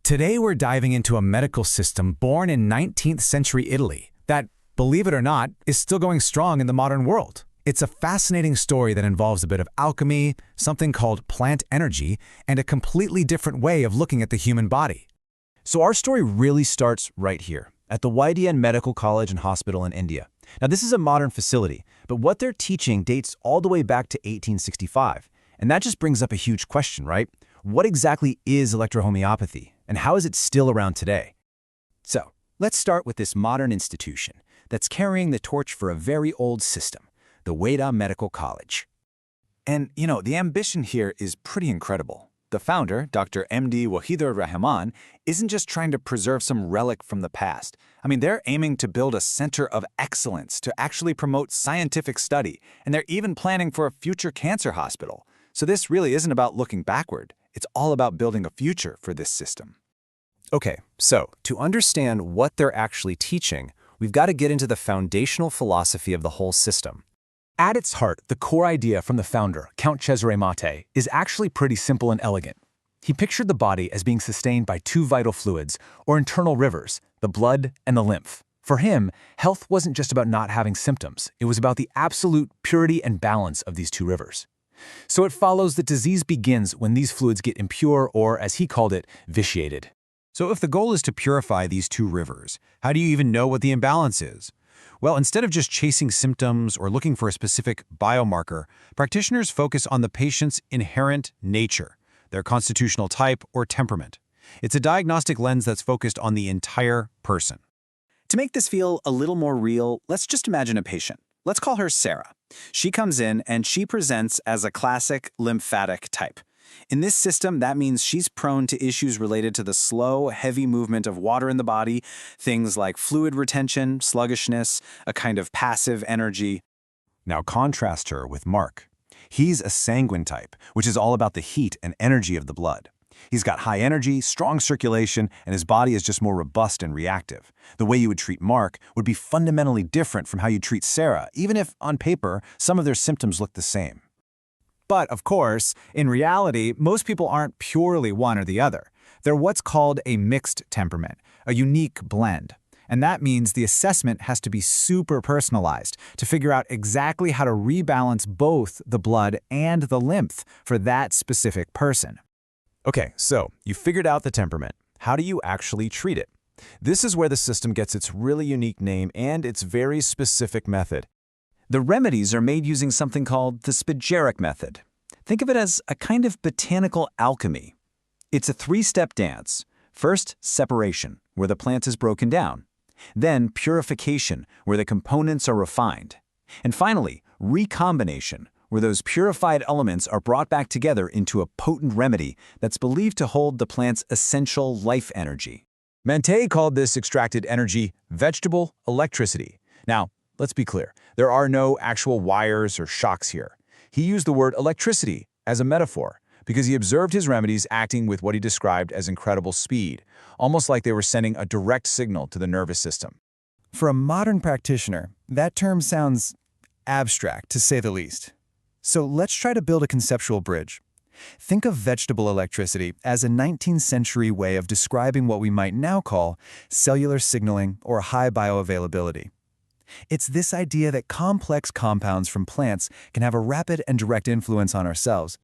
Today we're diving into a medical system born in 19th century Italy that, believe it or not, is still going strong in the modern world. It's a fascinating story that involves a bit of alchemy, something called plant energy, and a completely different way of looking at the human body. So our story really starts right here, at the Wadeh Medical College and Hospital in India. Now this is a modern facility, but what they're teaching dates all the way back to 1865. And that just brings up a huge question, right? What exactly is electrohomeopathy, and how is it still around today? So let's start with this modern institution that's carrying the torch for a very old system, the Wadeh Medical College. And, the ambition here is pretty incredible. The founder, Dr. MD Wahidur Rahman, isn't just trying to preserve some relic from the past. They're aiming to build a center of excellence to actually promote scientific study, and they're even planning for a future cancer hospital. So this really isn't about looking backward. It's all about building a future for this system. Okay, so to understand what they're actually teaching, we've got to get into the foundational philosophy of the whole system. At its heart, the core idea from the founder, Count Cesare Mattei, is actually pretty simple and elegant. He pictured the body as being sustained by two vital fluids, or internal rivers, the blood and the lymph. For him, health wasn't just about not having symptoms. It was about the absolute purity and balance of these two rivers. So it follows that disease begins when these fluids get impure or, as he called it, vitiated. So if the goal is to purify these two rivers, how do you even know what the imbalance is? Well, instead of just chasing symptoms or looking for a specific biomarker, practitioners focus on the patient's inherent nature, their constitutional type or temperament. It's a diagnostic lens that's focused on the entire person. To make this feel a little more real, let's just imagine a patient. Let's call her Sarah. She comes in and she presents as a classic lymphatic type. In this system, that means she's prone to issues related to the slow, heavy movement of water in the body, things like fluid retention, sluggishness, a kind of passive energy. Now contrast her with Mark. He's a sanguine type, which is all about the heat and energy of the blood. He's got high energy, strong circulation, and his body is just more robust and reactive. The way you would treat Mark would be fundamentally different from how you treat Sarah, even if, on paper, some of their symptoms look the same. But, of course, in reality, most people aren't purely one or the other. They're what's called a mixed temperament, a unique blend. And that means the assessment has to be super personalized to figure out exactly how to rebalance both the blood and the lymph for that specific person. Okay, so you figured out the temperament. How do you actually treat it? This is where the system gets its really unique name and its very specific method. The remedies are made using something called the spagyric method. Think of it as a kind of botanical alchemy. It's a three-step dance. First, separation, where the plant is broken down. Then, purification, where the components are refined. And finally, recombination, where those purified elements are brought back together into a potent remedy that's believed to hold the plant's essential life energy. Mattei called this extracted energy vegetable electricity. Now, let's be clear, there are no actual wires or shocks here. He used the word electricity as a metaphor because he observed his remedies acting with what he described as incredible speed, almost like they were sending a direct signal to the nervous system. For a modern practitioner, that term sounds abstract, to say the least. So let's try to build a conceptual bridge. Think of vegetable electricity as a 19th century way of describing what we might now call cellular signaling or high bioavailability. It's this idea that complex compounds from plants can have a rapid and direct influence on our cells.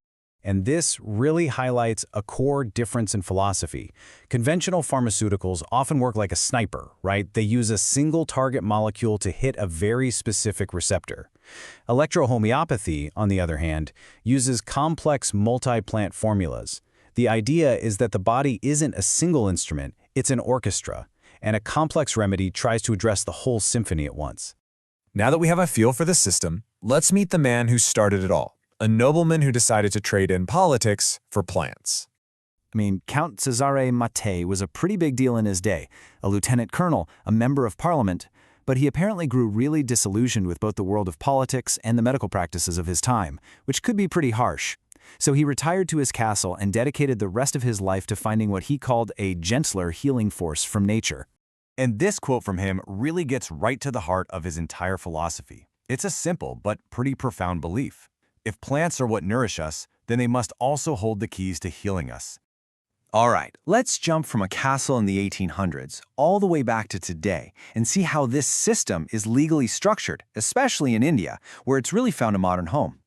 And this really highlights a core difference in philosophy. Conventional pharmaceuticals often work like a sniper, right? They use a single target molecule to hit a very specific receptor. Electro-homeopathy, on the other hand, uses complex multi-plant formulas. The idea is that the body isn't a single instrument, it's an orchestra, and a complex remedy tries to address the whole symphony at once. Now that we have a feel for the system, let's meet the man who started it all. A nobleman who decided to trade in politics for plants. Count Cesare Mattei was a pretty big deal in his day, a lieutenant colonel, a member of parliament, but he apparently grew really disillusioned with both the world of politics and the medical practices of his time, which could be pretty harsh. So he retired to his castle and dedicated the rest of his life to finding what he called a gentler healing force from nature. And this quote from him really gets right to the heart of his entire philosophy. It's a simple but pretty profound belief. If plants are what nourish us, then they must also hold the keys to healing us. All right, let's jump from a castle in the 1800s all the way back to today and see how this system is legally structured, especially in India, where it's really found a modern home.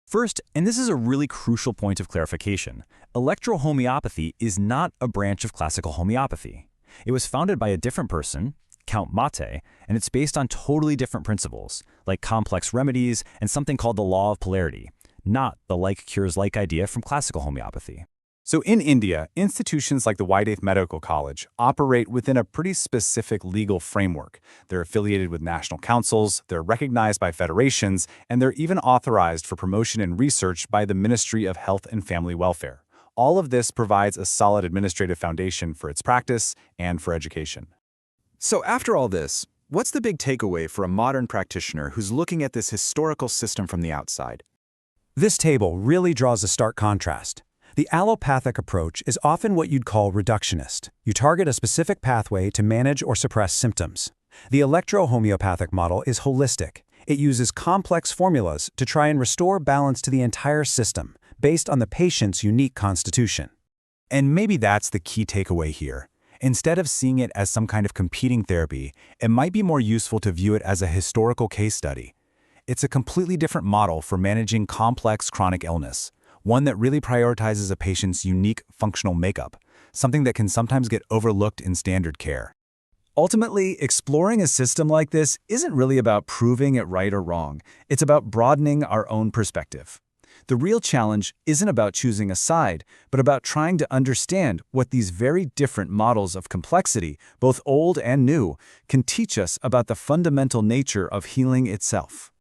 First, and this is a really crucial point of clarification, electro-homeopathy is not a branch of classical homeopathy. It was founded by a different person, Count Mattei, and it's based on totally different principles, like complex remedies and something called the law of polarity, not the like cures like idea from classical homeopathy. So in India, institutions like the Wadeh Medical College operate within a pretty specific legal framework. They're affiliated with national councils, they're recognized by federations, and they're even authorized for promotion and research by the Ministry of Health and Family Welfare. All of this provides a solid administrative foundation for its practice and for education. So after all this, what's the big takeaway for a modern practitioner who's looking at this historical system from the outside? This table really draws a stark contrast. The allopathic approach is often what you'd call reductionist. You target a specific pathway to manage or suppress symptoms. The electro-homeopathic model is holistic. It uses complex formulas to try and restore balance to the entire system, based on the patient's unique constitution. And maybe that's the key takeaway here. Instead of seeing it as some kind of competing therapy, it might be more useful to view it as a historical case study. It's a completely different model for managing complex chronic illness, one that really prioritizes a patient's unique functional makeup, something that can sometimes get overlooked in standard care. Ultimately, exploring a system like this isn't really about proving it right or wrong. It's about broadening our own perspective. The real challenge isn't about choosing a side, but about trying to understand what these very different models of complexity, both old and new, can teach us about the fundamental nature of healing itself.